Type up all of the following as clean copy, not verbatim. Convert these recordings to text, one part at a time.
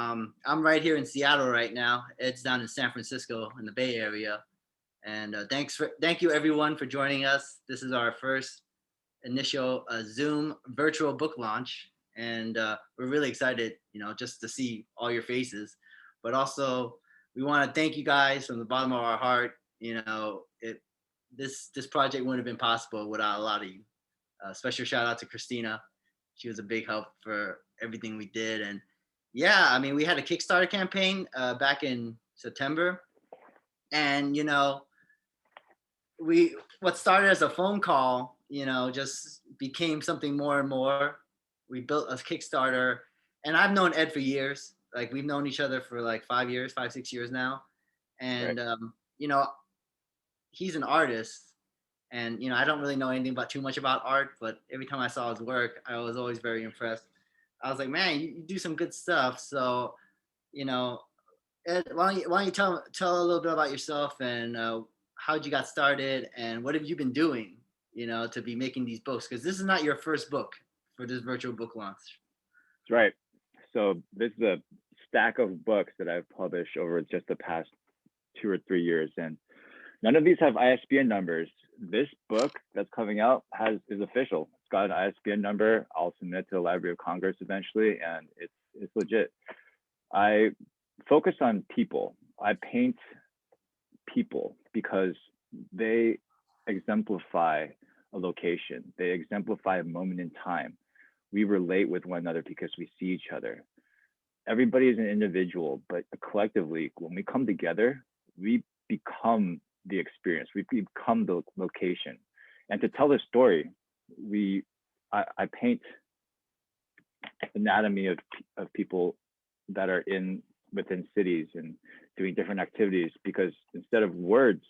I'm right here in Seattle right now. It's down in San Francisco in the Bay Area. And thank you everyone for joining us. This is our first initial Zoom virtual book launch, and we're really excited, just to see all your faces. But also, we want to thank you guys from the bottom of our heart. This project wouldn't have been possible without a lot of you. Special shout out to Christina. She was a big help for everything we did. And yeah, I mean, we had a Kickstarter campaign back in September, and we what started as a phone call, just became something more and more. We built a Kickstarter, and I've known Ed for years. Like we've known each other for like 5 years, 5, 6 years now, Right. and he's an artist, and I don't really know anything about too much about art, but every time I saw his work, I was always very impressed. I was like, man, you do some good stuff. So, you know, Ed, why don't you tell a little bit about yourself and how'd you got started and what have you been doing, to be making these books? Because this is not your first book for this virtual book launch. That's right. So this is a stack of books that I've published over just the past 2 or 3 years, and none of these have ISBN numbers. This book that's coming out is official. It's got an ISBN number. I'll submit to the Library of Congress eventually, and it's legit. I focus on people. I paint people because they exemplify a location. They exemplify a moment in time. We relate with one another because we see each other. Everybody is an individual, but collectively, when we come together, we become the experience. We become the location. And to tell this story, I paint anatomy of people that are within cities and doing different activities, because instead of words,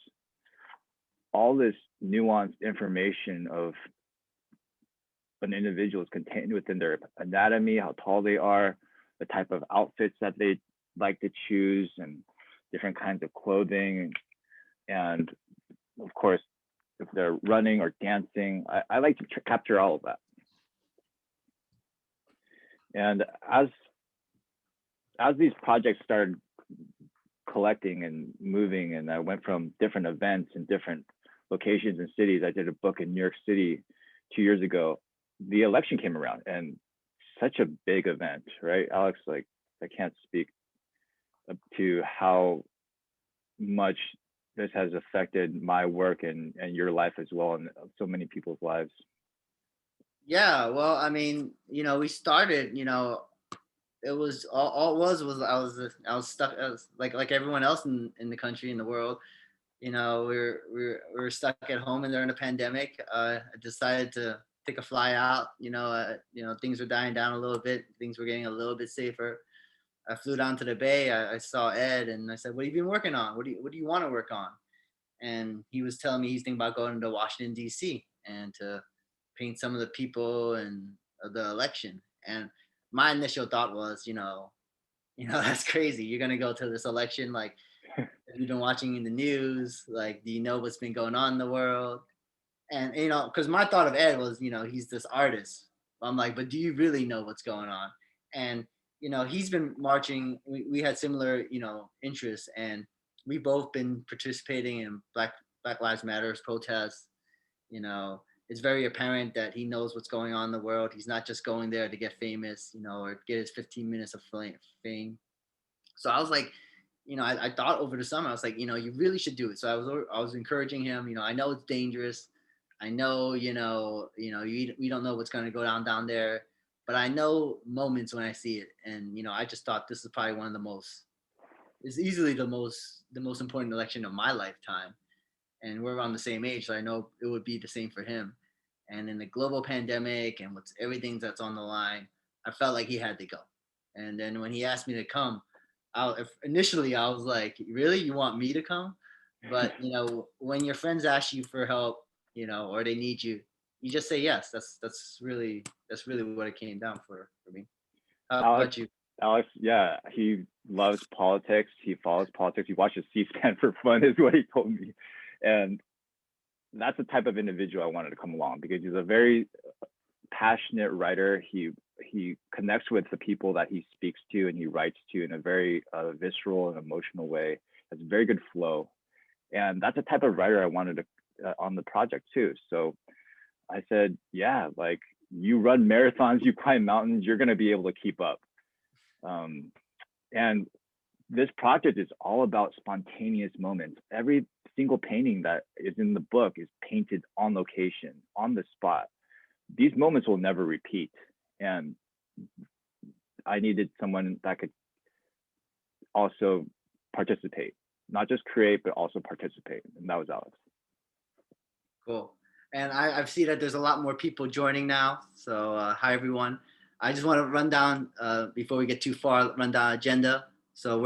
all this nuanced information of an individual is contained within their anatomy, how tall they are, the type of outfits that they like to choose, and different kinds of clothing, and of course, if they're running or dancing. I like to capture all of that. And as these projects started collecting and moving, and I went from different events and different locations and cities. I did a book in New York City 2 years ago. The election came around, and such a big event, right, Alex? Like, I can't speak to how much this has affected my work and your life as well, and so many people's lives. Yeah, well, I mean, we started, it was all it was I was stuck as like everyone else in the country in the world. We were stuck at home and during the pandemic. I decided to take a fly out. Things were dying down a little bit. Things were getting a little bit safer. I flew down to the Bay. I saw Ed and I said, "What have you been working on? What do you want to work on?" And he was telling me he's thinking about going to Washington D.C. and to paint some of the people and the election. And my initial thought was, that's crazy. You're gonna go to this election like you've been watching in the news. Like, do you know what's been going on in the world? And because my thought of Ed was, he's this artist. I'm like, but do you really know what's going on? And he's been marching. We had similar, interests, and we both been participating in Black Lives Matters protests. It's very apparent that he knows what's going on in the world. He's not just going there to get famous, or get his 15 minutes of fame. So I was like, I thought over the summer, I was like, you really should do it. So I was encouraging him. I know it's dangerous. I know, we don't know what's going to go down there, but I know moments when I see it, and I just thought this is probably one of the most. It's easily the most important election of my lifetime, and we're around the same age, so I know it would be the same for him. And in the global pandemic and what's everything that's on the line, I felt like he had to go. And then when he asked me to come, initially I was like, "Really, you want me to come?" But when your friends ask you for help, or they need you, you just say yes. That's really what it came down for me. How Alex, about you? yeah, he loves politics. He follows politics. He watches C-SPAN for fun, is what he told me. And that's the type of individual I wanted to come along, because he's a very passionate writer. He he connects with the people that he speaks to and he writes to in a very visceral and emotional way. Has very good flow, and that's the type of writer I wanted to on the project too. So I said, yeah, like you run marathons, you climb mountains, you're gonna be able to keep up. And this project is all about spontaneous moments. Every single painting that is in the book is painted on location, on the spot. These moments will never repeat. And I needed someone that could also participate, not just create, but also participate. And that was Alex. Cool. And I've seen that there's a lot more people joining now. So hi, everyone. I just want to run down, before we get too far, run down agenda. So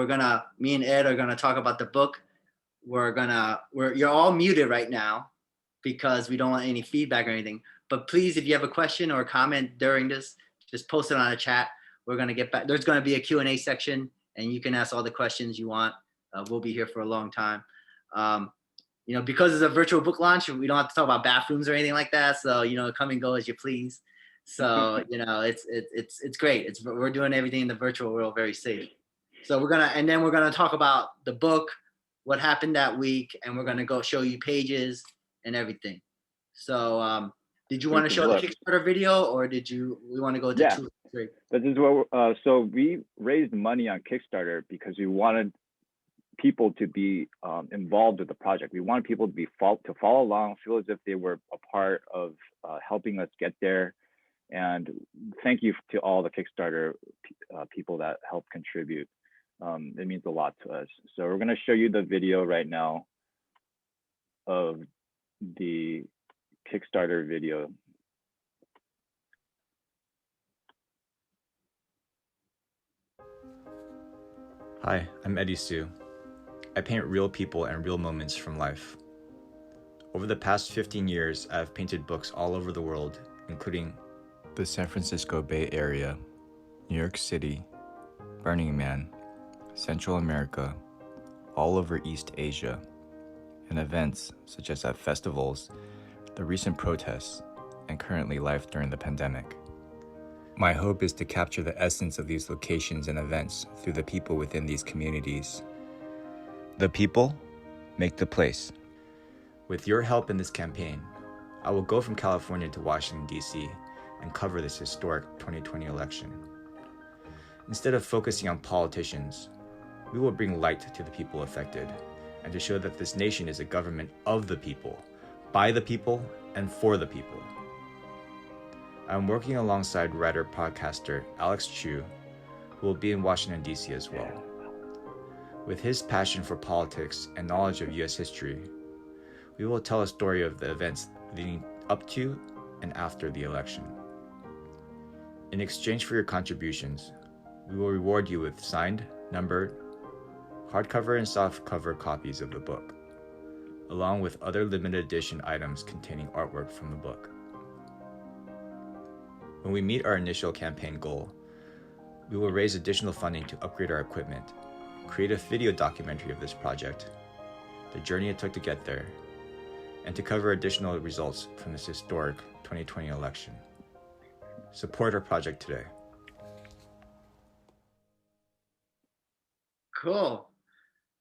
me and Ed are gonna talk about the book. You're all muted right now because we don't want any feedback or anything. But please, if you have a question or a comment during this, just post it on the chat. We're gonna get back. There's gonna be a Q&A section, and you can ask all the questions you want. We'll be here for a long time. Because it's a virtual book launch, we don't have to talk about bathrooms or anything like that. So, come and go as you please. So, it's great. We're doing everything in the virtual world very safe. So we're gonna talk about the book, what happened that week, and we're gonna go show you pages and everything. So, did you want to show the Kickstarter video, or we want to go to 2 or 3? This is what. So we raised money on Kickstarter because we wanted people to be involved with the project. We wanted people to follow along, feel as if they were a part of helping us get there. And thank you to all the Kickstarter people that helped contribute. It means a lot to us. So we're going to show you the video right now of the Kickstarter video. Hi, I'm Eddie Sue. I paint real people and real moments from life. Over the past 15 years, I have painted books all over the world, including the San Francisco Bay Area, New York City, Burning Man, Central America, all over East Asia, and events such as at festivals, the recent protests, and currently life during the pandemic. My hope is to capture the essence of these locations and events through the people within these communities. The people make the place. With your help in this campaign, I will go from California to Washington, D.C. and cover this historic 2020 election. Instead of focusing on politicians, we will bring light to the people affected and to show that this nation is a government of the people, by the people, and for the people. I'm working alongside writer-podcaster Alex Chu, who will be in Washington, D.C. as well. With his passion for politics and knowledge of U.S. history, we will tell a story of the events leading up to and after the election. In exchange for your contributions, we will reward you with signed, numbered, hardcover and softcover copies of the book, along with other limited edition items containing artwork from the book. When we meet our initial campaign goal, we will raise additional funding to upgrade our equipment, create a video documentary of this project, the journey it took to get there, and to cover additional results from this historic 2020 election. Support our project today. Cool.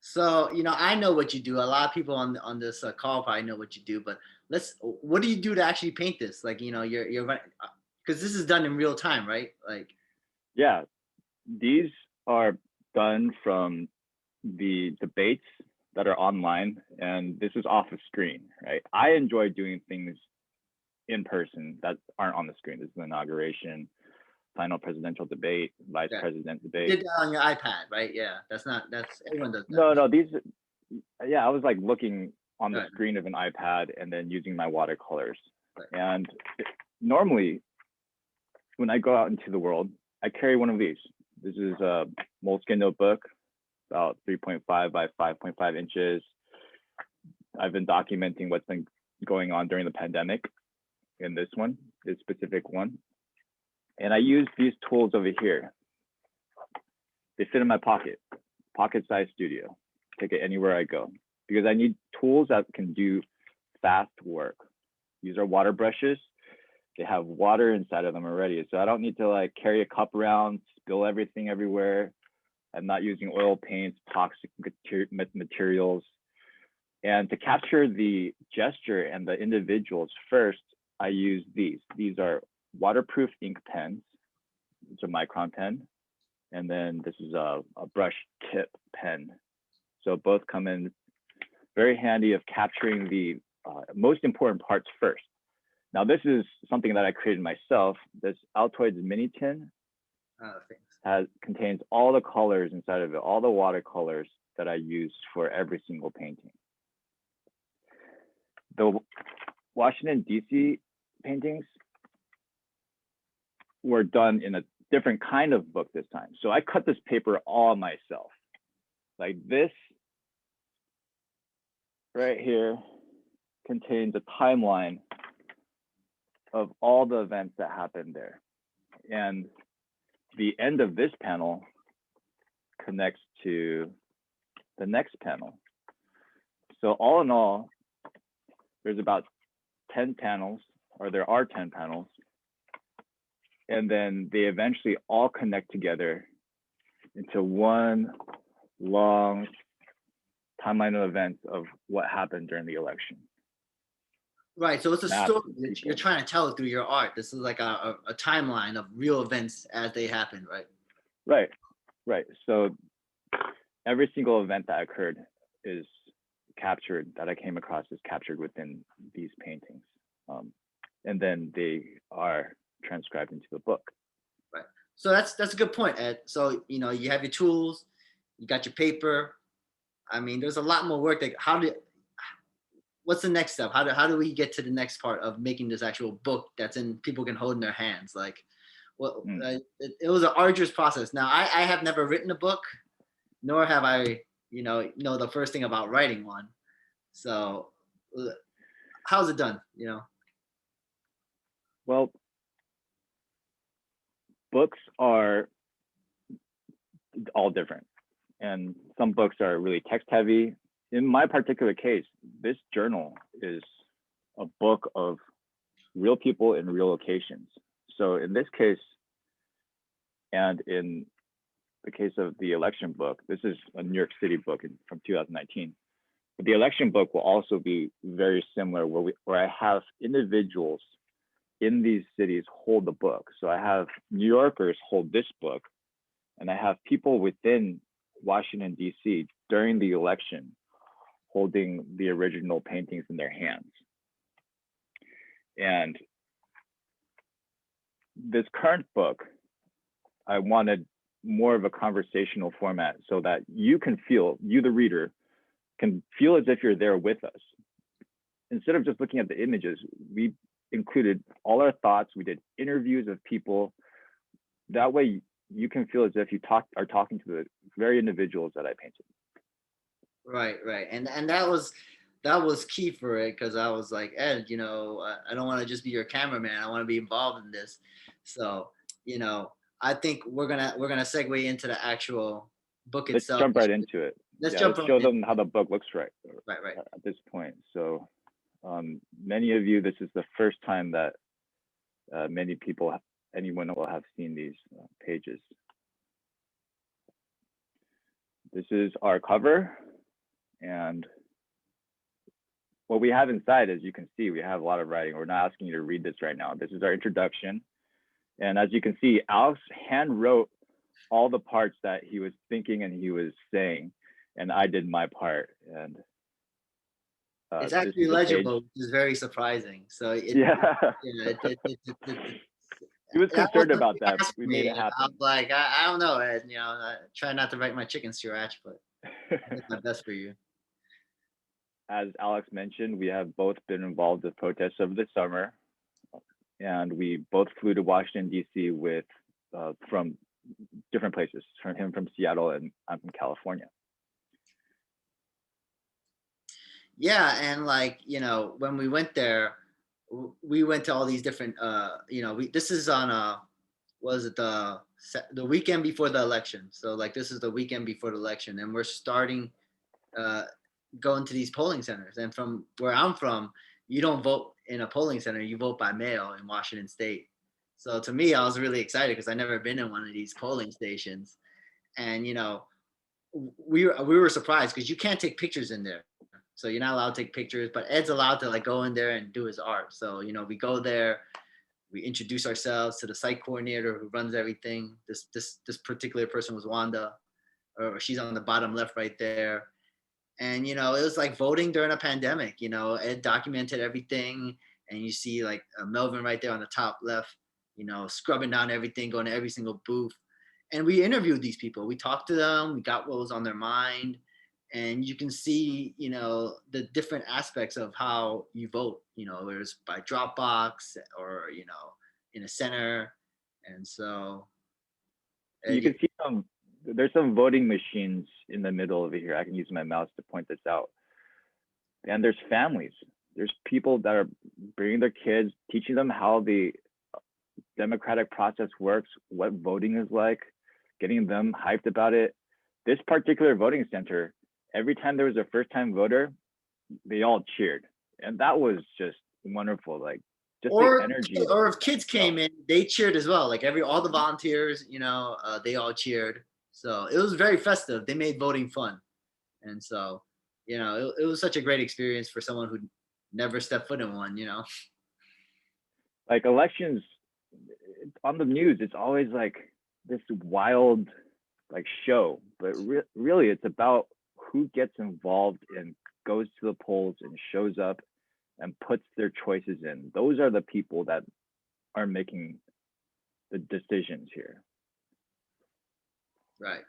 So, I know what you do. A lot of people on this call probably know what you do, but what do you do to actually paint this? Like, you're because this is done in real time, right? Yeah, these are done from the debates that are online, and this is off the screen, right? I enjoy doing things in person that aren't on the screen. This is the inauguration, final presidential debate, vice president debate. You did that on your iPad, right? Yeah, that's everyone does that. No, I was like looking on the screen of an iPad and then using my watercolors. Right. And normally, when I go out into the world, I carry one of these. This is a Moleskine notebook, about 3.5 by 5.5 inches. I've been documenting what's been going on during the pandemic in this specific one. And I use these tools over here. They fit in my pocket-sized studio. Take it anywhere I go, because I need tools that can do fast work. These are water brushes. They have water inside of them already. So I don't need to like carry a cup around, spill everything everywhere. I'm not using oil paints, toxic materials. And to capture the gesture and the individuals first, I use these. These are waterproof ink pens. It's a micron pen. And then this is a brush tip pen. So both come in very handy of capturing the most important parts first. Now this is something that I created myself. This Altoids mini tin contains all the colors inside of it, all the watercolors that I use for every single painting. The Washington, D.C. paintings were done in a different kind of book this time. So I cut this paper all myself. Like this right here contains a timeline of all the events that happened there. And the end of this panel connects to the next panel. So all in all, there's about 10 panels, or there are 10 panels. And then they eventually all connect together into one long timeline of events of what happened during the election. Right, so it's a story that you're trying to tell through your art. This is like a timeline of real events as they happened, right? Right. So every single event that occurred is captured, that I came across, is captured within these paintings. And then they are transcribed into the book. Right. So that's a good point, Ed. So, you know, you have your tools, you got your paper. I mean, there's a lot more work that, what's the next step? How do we get to the next part of making this actual book that's people can hold in their hands? Like, well, it was an arduous process. Now, I have never written a book, nor have I, know the first thing about writing one. So, how's it done? Well, books are all different, and some books are really text heavy. In my particular case, this journal is a book of real people in real locations. So in this case, and in the case of the election book, this is a New York City book from 2019. But the election book will also be very similar, where I have individuals in these cities hold the book. So I have New Yorkers hold this book, and I have people within Washington, D.C. during the election holding the original paintings in their hands. And this current book, I wanted more of a conversational format so that you can feel, you the reader, can feel as if you're there with us. Instead of just looking at the images, we included all our thoughts. We did interviews of people. That way you can feel as if you are talking to the very individuals that I painted. Right. And that was key for it, because I was like, Ed, I don't want to just be your cameraman. I want to be involved in this. So, I think we're gonna segue into the actual book itself. Let's jump right into it. Let's show them how the book looks right at this point. So many of you, this is the first time that anyone will have seen these pages. This is our cover, and what we have inside, as you can see, we have a lot of writing. We're not asking you to read this right now. This is our introduction. And as you can see, Alex hand wrote all the parts that he was thinking and he was saying, and I did my part. And it's actually legible, which is very surprising. So he was concerned about that. We made it happen. I was like, I don't know, Ed. I try not to write my chicken scratch, but I did my best for you. As Alex mentioned, we have both been involved with protests over the summer, and we both flew to Washington, D.C. from different places. Him from Seattle, and I'm from California. Yeah, and when we went there, we went to all these different. This is on the weekend before the election. So this is the weekend before the election, and we're starting going to these polling centers. And from where I'm from, you don't vote in a polling center, you vote by mail in Washington State. So to me, I was really excited because I never been in one of these polling stations, and we were surprised because you can't take pictures in there. So you're not allowed to take pictures, but Ed's allowed to like go in there and do his art. So we go there, we introduce ourselves to the site coordinator who runs everything. This particular person was Wanda, or she's on the bottom left right there. And it was like voting during a pandemic. Ed documented everything, and you see like Melvin right there on the top left, scrubbing down everything, going to every single booth. And we interviewed these people. We talked to them. We got what was on their mind, and you can see, the different aspects of how you vote. Whether it's by Dropbox or in a center, and so You can see there's some voting machines in the middle over here. I can use my mouse to point this out. And there's families. There's people that are bringing their kids, teaching them how the democratic process works, what voting is like, getting them hyped about it. This particular voting center, every time there was a first-time voter, they all cheered. And that was just wonderful. Like just the energy. Or if kids came in, they cheered as well. Like all the volunteers, they all cheered. So it was very festive. They made voting fun. And so, it was such a great experience for someone who never stepped foot in one, Like elections on the news, it's always like this wild like show, but really it's about who gets involved and goes to the polls and shows up and puts their choices in. Those are the people that are making the decisions here. Right.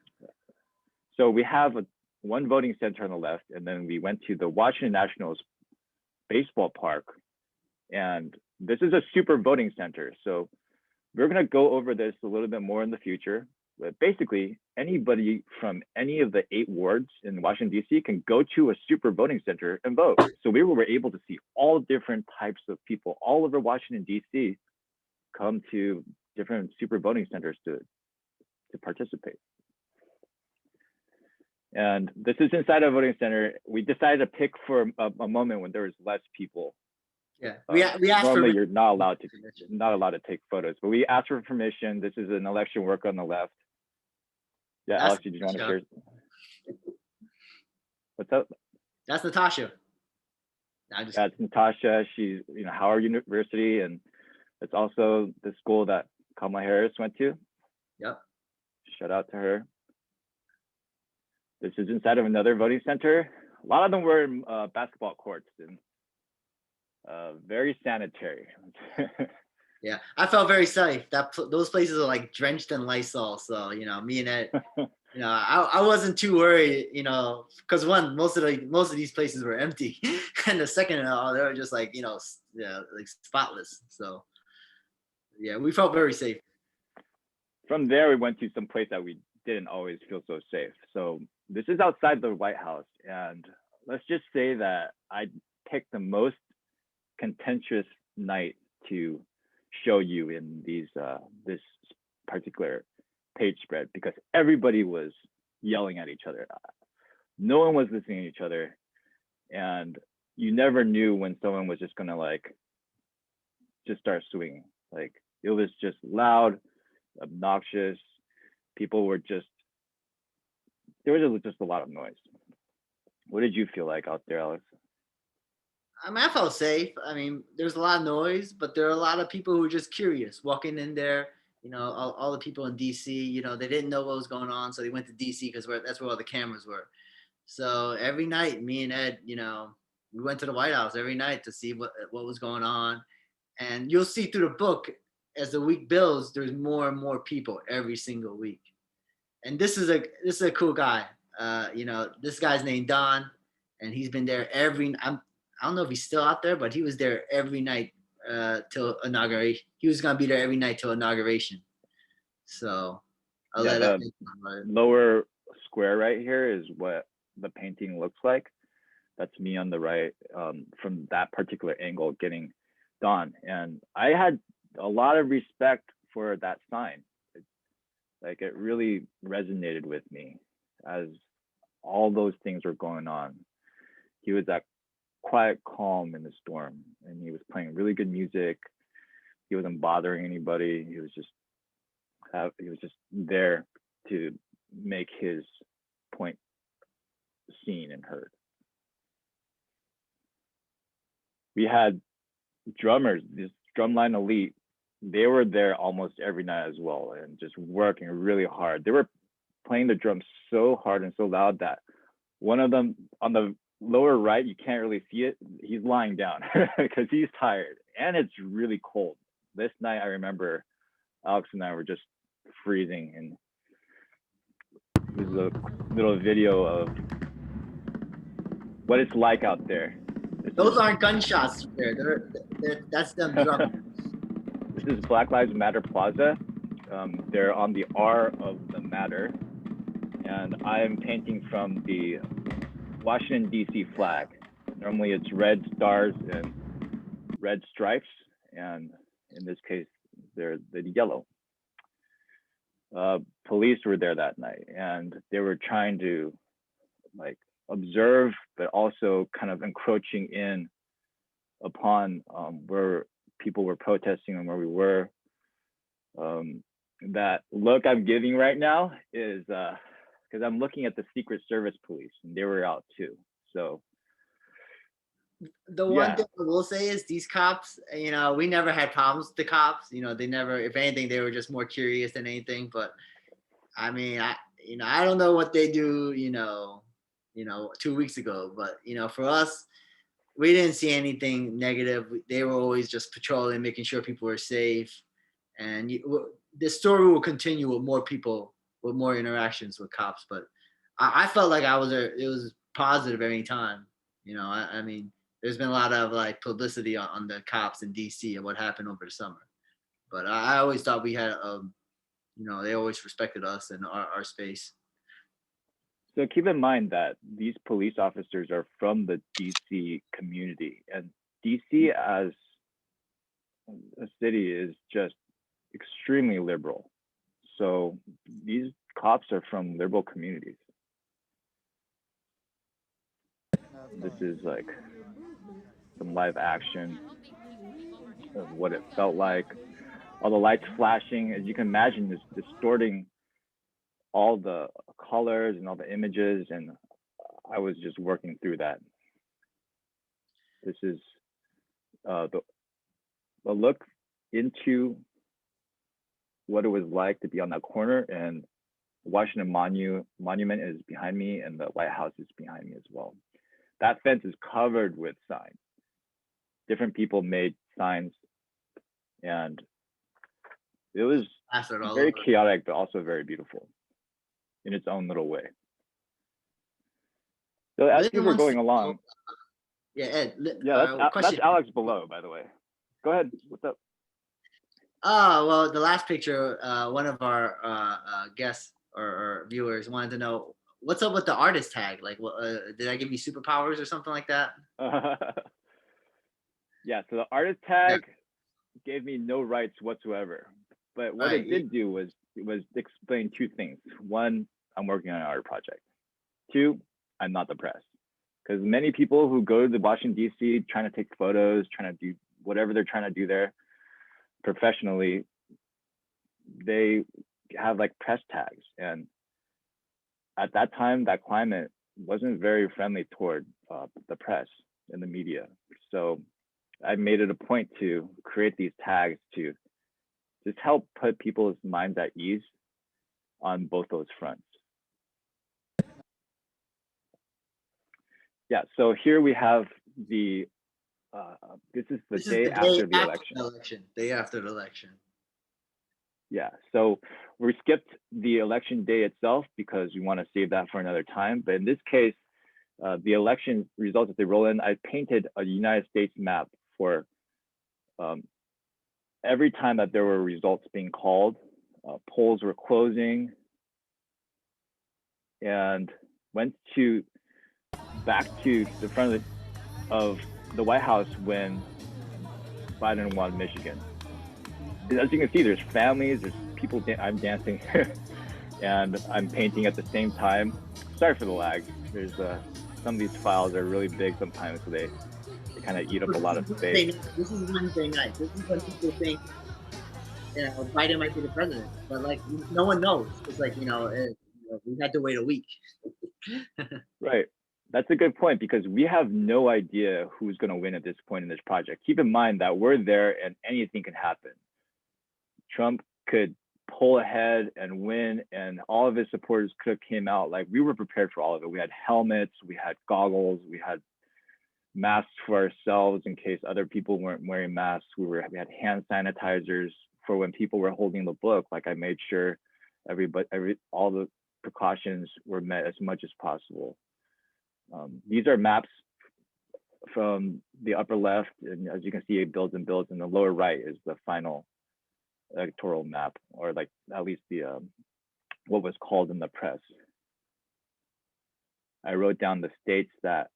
So we have one voting center on the left, and then we went to the Washington Nationals baseball park. And this is a super voting center. So we're going to go over this a little bit more in the future. But basically, anybody from any of the 8 wards in Washington, D.C. can go to a super voting center and vote. So we were able to see all different types of people all over Washington, D.C. come to different super voting centers to participate. And this is inside a voting center. We decided to pick for a moment when there was less people. Yeah, we asked normally for you're not allowed to take photos, but we asked for permission. This is an election worker on the left. Yeah, Alex, did you want to share? What's up? That's Natasha. That's Natasha. She's Howard University, and it's also the school that Kamala Harris went to. Yep. Shout out to her. This is inside of another voting center. A lot of them were in basketball courts and very sanitary. Yeah, I felt very safe. Those places are like drenched in Lysol. So me and Ed, I wasn't too worried. Because one, most of these places were empty, and the second, they were just like like spotless. So yeah, we felt very safe. From there, we went to some place that we didn't always feel so safe. So this is outside the White House, and let's just say that I picked the most contentious night to show you in this particular page spread, because everybody was yelling at each other. No one was listening to each other, and you never knew when someone was just gonna like just start swinging. Like it was just loud, obnoxious. People were there was just a lot of noise. What did you feel like out there, Alex? I mean, I felt safe. I mean, there's a lot of noise, but there are a lot of people who were just curious, walking in there. All the people in DC, they didn't know what was going on, so they went to DC because that's where all the cameras were. So every night, me and Ed, we went to the White House every night to see what was going on. And you'll see through the book, as the week builds, there's more and more people every single week. And this is a cool guy. This guy's named Don, and he's been there I don't know if he's still out there, but he was there every night till inauguration. He was gonna be there every night till inauguration. So lower square right here is what the painting looks like. That's me on the right, from that particular angle, getting Don. And I had a lot of respect for that sign. It really resonated with me as all those things were going on. He was at quiet calm in the storm, and he was playing really good music. He wasn't bothering anybody. He was just there to make his point seen and heard. We had drummers, this Drumline Elite. They were there almost every night as well, and just working really hard. They were playing the drums so hard and so loud that one of them on the lower right, you can't really see it. He's lying down because he's tired, and it's really cold. This night, I remember Alex and I were just freezing, and there's a little video of what it's like out there. Those aren't gunshots. That's them drumming. This is Black Lives Matter Plaza. They're on the R of the Matter, and I am painting from the Washington, D.C. flag. Normally it's red stars and red stripes, and in this case, they're the yellow. Police were there that night, and they were trying to like observe, but also kind of encroaching in upon where people were protesting and where we were. That look I'm giving right now is because I'm looking at the Secret Service police, and they were out too. So the one thing I will say is these cops, you know, we never had problems with the cops. You know, they never, if anything, they were just more curious than anything. But I mean, I don't know what they do, you know, 2 weeks ago, but you know, for us, we didn't see anything negative. They were always just patrolling, making sure people were safe. And the story will continue with more people, with more interactions with cops. But I felt like it was positive every time. You know, I mean, there's been a lot of like publicity on the cops in DC and what happened over the summer. But I always thought we had, you know, they always respected us and our space. So keep in mind that these police officers are from the DC community, and DC as a city is just extremely liberal. So these cops are from liberal communities. This is like some live action of what it felt like. All the lights flashing, as you can imagine, is distorting all the colors and all the images, and I was just working through that. This is the look into what it was like to be on that corner, and the Washington Monument is behind me, and the White House is behind me as well. That fence is covered with signs. Different people made signs, and it was very chaotic, but also very beautiful in its own little way. So as we were going along, yeah, Ed. That's Alex below, by the way. Go ahead. What's up? Oh, well, the last picture, one of our guests or viewers wanted to know what's up with the artist tag. Like, did I give you superpowers or something like that? Yeah, so the artist tag gave me no rights whatsoever. But what it did do was explain two things. One, I'm working on an art project. Two, I'm not the press. Because many people who go to the Washington, D.C. trying to take photos, trying to do whatever they're trying to do there professionally, they have like press tags. And at that time, that climate wasn't very friendly toward the press and the media. So I made it a point to create these tags to just help put people's minds at ease on both those fronts. Yeah, so here we have the, this is the day after the election. Day after the election. Yeah, so we skipped the election day itself because we want to save that for another time. But in this case, the election results that they roll in, I painted a United States map for every time that there were results being called, polls were closing, and went back to the front of the White House when Biden won Michigan. As you can see, there's families, there's people, I'm dancing, and I'm painting at the same time. Sorry for the lag. There's some of these files are really big sometimes, so they They kind of eat up a lot of Wednesday space. night. This is Wednesday night. This is when people think, you know, Biden might be the president, but like no one knows. It's like we had to wait a week. Right. That's a good point because we have no idea who's going to win at this point in this project. Keep in mind that we're there and anything can happen. Trump could pull ahead and win, and all of his supporters could have came out. Like, we were prepared for all of it. We had helmets, we had goggles, we had masks for ourselves in case other people weren't wearing masks. We had hand sanitizers for when people were holding the book. Like, I made sure all the precautions were met as much as possible. These are maps from the upper left, and as you can see, it builds and builds, and the lower right is the final electoral map, or like at least the what was called in the press. I wrote down the states that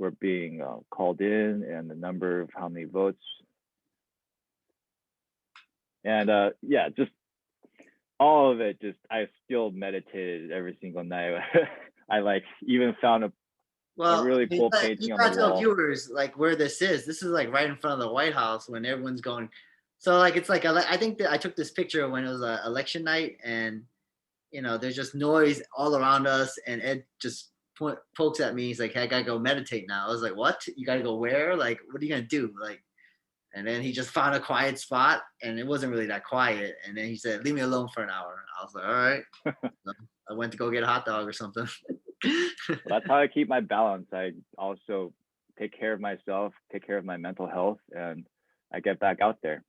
were being called in and the number of how many votes. And yeah, just all of it, just I still meditated every single night. I like even found a really cool painting on the wall. You gotta tell viewers like where this is. This is like right in front of the White House when everyone's going. So like it's like I think that I took this picture when it was election night, and you know there's just noise all around us, and Ed just pokes at me. He's like, "Hey, I gotta go meditate now." I was like, "What? You gotta go where? Like, what are you gonna do?" Like, and then he just found a quiet spot, and it wasn't really that quiet. And then he said, "Leave me alone for an hour." I was like, "All right." So I went to go get a hot dog or something. Well, that's how I keep my balance. I also take care of myself, take care of my mental health, and I get back out there.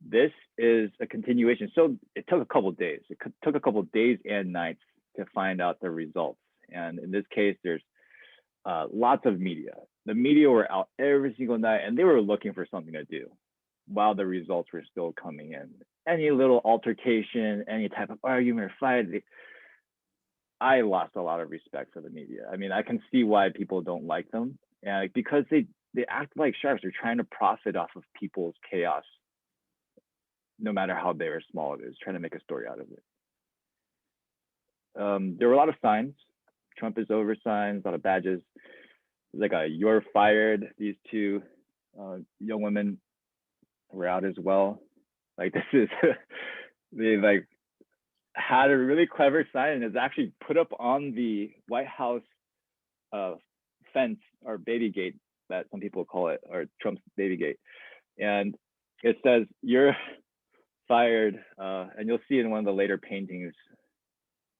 This is a continuation. So it took a couple of days. It took a couple of days and nights to find out the results. And in this case, there's lots of media. The media were out every single night, and they were looking for something to do while the results were still coming in. Any little altercation, any type of argument or fight, I lost a lot of respect for the media. I mean, I can see why people don't like them, and because they act like sharks. They're trying to profit off of people's chaos, no matter how big or small it is, trying to make a story out of it. There were a lot of signs. Trump is over signs, a lot of badges. Like a "you're fired." These two young women were out as well. Like, this is they like had a really clever sign, and it's actually put up on the White House fence, or baby gate that some people call it, or Trump's baby gate. And it says, "You're fired," and you'll see in one of the later paintings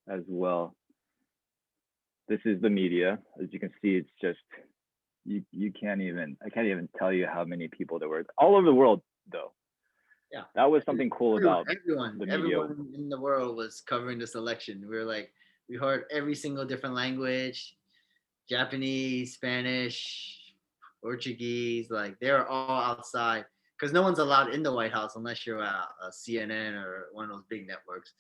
as well. This is the media. As you can see, it's just I can't even tell you how many people there were all over the world, though. Yeah, that was something cool about everyone. the media. Everyone in the world was covering this election. We heard every single different language: Japanese, Spanish, Portuguese. Like, they're all outside because no one's allowed in the White House unless you're a CNN or one of those big networks.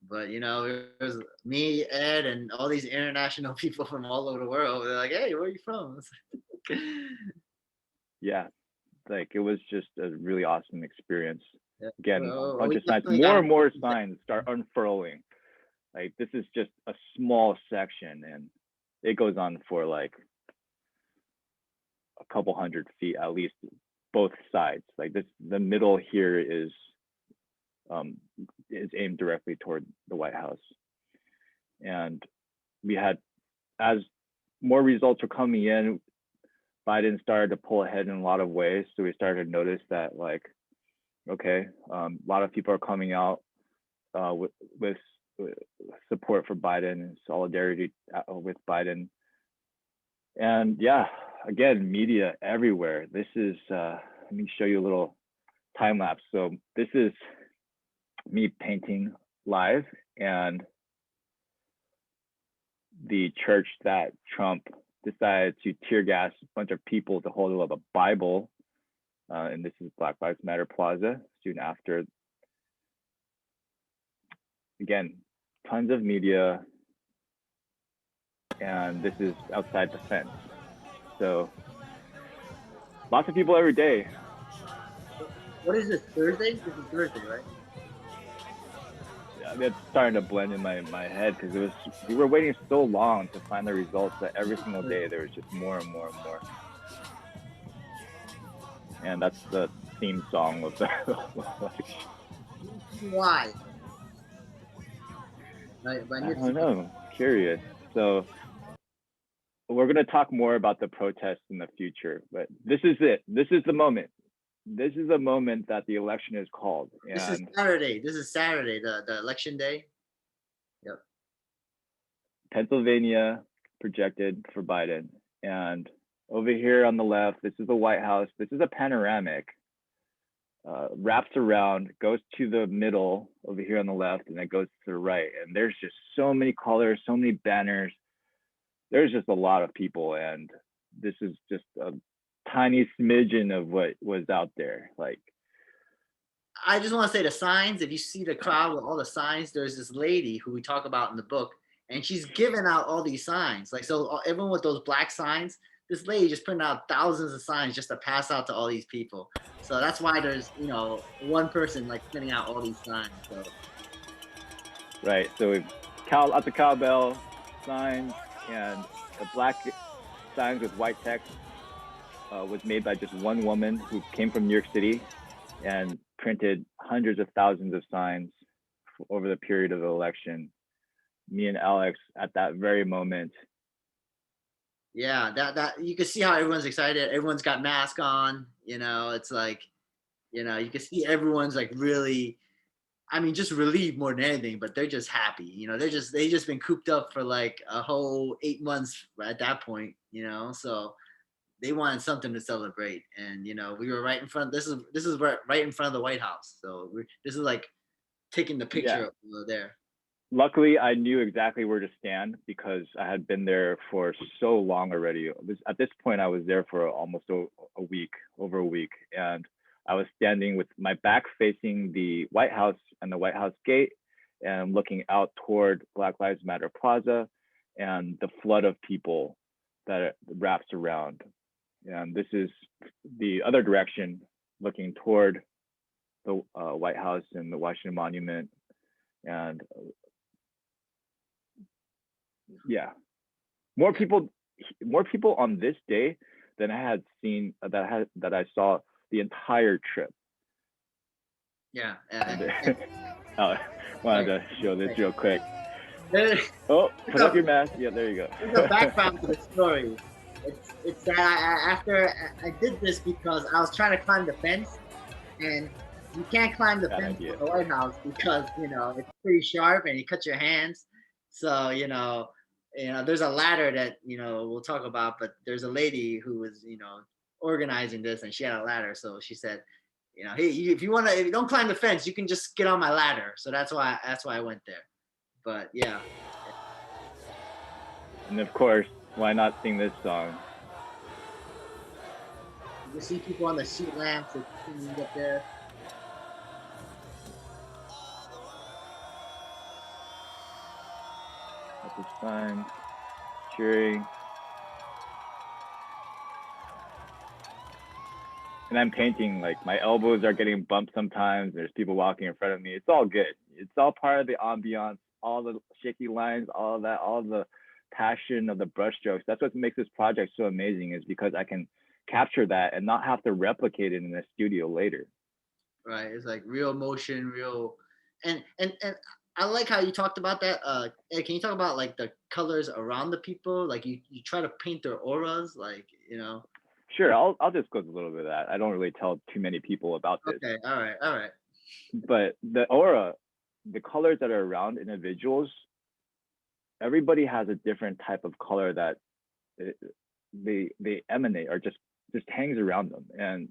But you know, it was me, Ed, and all these international people from all over the world. They're like, "Hey, where are you from?" Yeah, like, it was just a really awesome experience. Yeah. Again, Well, a bunch of signs, definitely more got and more signs start unfurling. Like, this is just a small section, and it goes on for like a couple 100 feet at least, both sides. Like, the middle here is aimed directly toward the White House. And we had, as more results were coming in, Biden started to pull ahead in a lot of ways. So we started to notice that, like, okay, a lot of people are coming out with support for Biden, solidarity with Biden. And yeah, again, media everywhere. This is, let me show you a little time lapse. So this is me painting live, and the church that Trump decided to tear gas a bunch of people to hold up a Bible. And this is Black Lives Matter Plaza, soon after. Again, tons of media, and this is outside the fence. So lots of people every day. What is this, Thursday? This is Thursday, right? it's starting to blend in my head because we were waiting so long to find the results that every single day there was just more and more and more. And that's the theme song of the election. Why? By I Nipsey. don't know. Curious. So we're going to talk more about the protests in the future, but this is it. This is the moment. This is the moment that the election is called. This is And Saturday. This is Saturday, the election day. Yep. Pennsylvania projected for Biden. And over here on the left, this is the White House. This is a panoramic. Wraps around, goes to the middle over here on the left, and it goes to the right. And there's just so many colors, so many banners. There's just a lot of people, and this is just a tiny smidgen of what was out there. Like, I just want to say the signs. If you see the crowd with all the signs, there's this lady who we talk about in the book, and she's giving out all these signs. Like, so everyone with those black signs, this lady just printing out thousands of signs just to pass out to all these people. So that's why there's, one person like printing out all these signs. So right. So we've out the cowbell signs, and the black signs with white text was made by just one woman who came from New York City and printed hundreds of thousands of signs over the period of the election. Me and Alex at that very moment. yeah, that you can see how everyone's excited. Everyone's got masks on. It's like, you can see everyone's like really, I mean, just relieved more than anything, but they're just happy. They just been cooped up for like a whole 8 months at that point. So they wanted something to celebrate, and we were right in front. This is right in front of the White House. So this is like taking the picture there. Luckily, I knew exactly where to stand because I had been there for so long already. At this point, I was there for almost a week, over a week, and I was standing with my back facing the White House and the White House gate, and looking out toward Black Lives Matter Plaza and the flood of people that it wraps around. And this is the other direction, looking toward the White House and the Washington Monument. And yeah, more people on this day than I had seen that I saw the entire trip. Yeah. Wanted to show this real quick. Oh, put up your mask. Yeah, there you go. There's a background to the story. It's that after I did this because I was trying to climb the fence, and you can't climb the fence of the White House because it's pretty sharp and you cut your hands. So there's a ladder that we'll talk about, but there's a lady who was organizing this, and she had a ladder. So she said, hey, if you don't climb the fence, you can just get on my ladder. So that's why I went there. But yeah. And of course, why not sing this song? You see people on the street lamps that can get there. At this time, cheering. And I'm painting, like my elbows are getting bumped sometimes. There's people walking in front of me. It's all good. It's all part of the ambiance, all the shaky lines, all of that, all the passion of the brushstrokes. That's what makes this project so amazing, is because I can capture that and not have to replicate it in a studio later. Right. It's like real emotion, real, and I like how you talked about that. Ed, can you talk about like the colors around the people? Like you try to paint their auras, like Sure, I'll disclose a little bit of that. I don't really tell too many people about this. Okay, all right. But the aura, the colors that are around individuals, everybody has a different type of color that they emanate or just hangs around them. And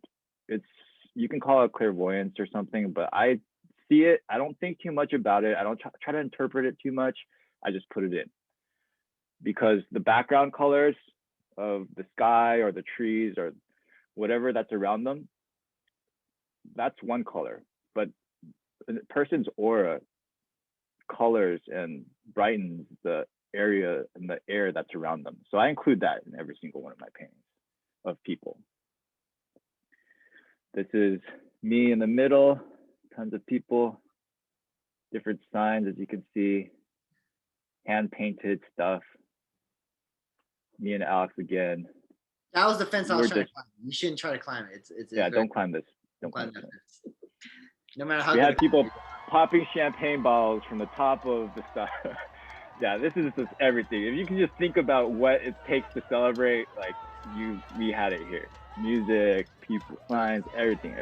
you can call it clairvoyance or something, but I see it. I don't think too much about it. I don't try to interpret it too much. I just put it in, because the background colors of the sky or the trees or whatever that's around them, that's one color. But a person's aura colors and brightens the area and the air that's around them. So I include that in every single one of my paintings of people. This is me in the middle, tons of people. different signs, as you can see, hand painted stuff. Me and Alex again. That was the fence I was We're trying to just- climb. You shouldn't try to climb it. It's Yeah, very, don't climb this. Don't climb climb that this. fence. No matter how We good had people popping champagne bottles from the top of the stuff. Yeah, this is just everything. If you can just think about what it takes to celebrate, like we had it here. Music, people, signs, everything.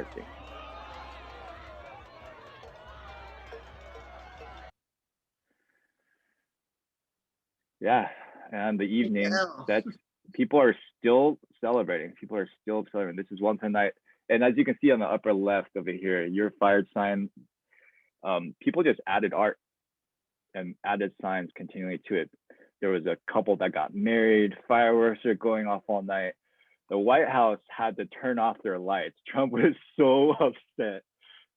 Yeah, and the evening, hell. that's people are still celebrating. This is one tonight, and as you can see on the upper left over here, your fired sign. People just added art and added signs continually to it. There was a couple that got married. Fireworks are going off all night. The White House had to turn off their lights. Trump was so upset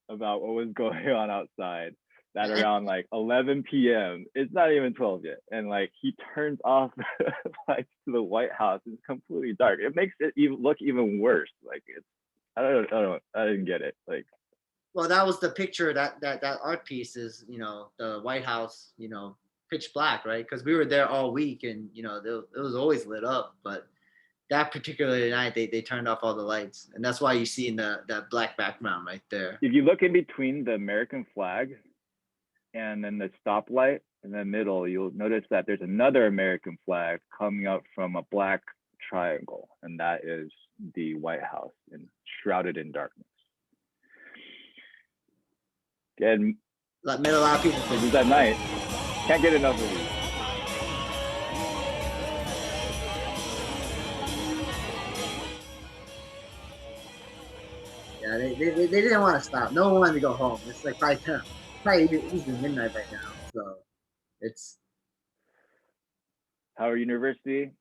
about what was going on outside that around like 11 p.m. it's not even 12 yet, and like he turns off the lights to the White House. It's completely dark. It makes it even look even worse. Like it's I didn't get it. Like, Well, that was the picture that art piece is, the White House, pitch black, right? Because we were there all week, and it was always lit up, but that particular night they turned off all the lights, and that's why you see in that black background right there. if you look in between the American flag and then the stoplight in the middle, you'll notice that there's another American flag coming up from a black triangle, and that is the White House, and shrouded in darkness. And Like made a lot of people this is that night. Can't get enough of these. Yeah, they didn't want to stop. No one wanted to go home. It's like probably even midnight right now. So it's Howard University,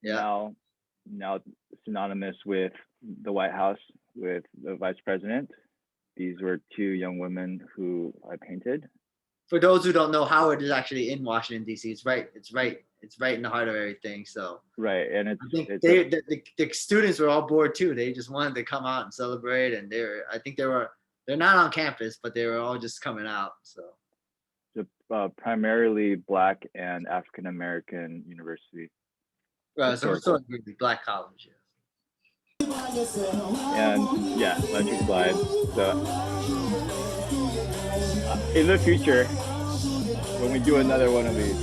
yeah. now synonymous with the White House, with the vice president. These were two young women who I painted. For those who don't know, Howard is actually in Washington D.C. It's right in the heart of everything. So Right, and I think the students were all bored too. They just wanted to come out and celebrate, and they're not on campus, but they were all just coming out. So primarily Black and African American university. so black college. Yeah. And yeah, electric slide. So in the future, when we do another one of these,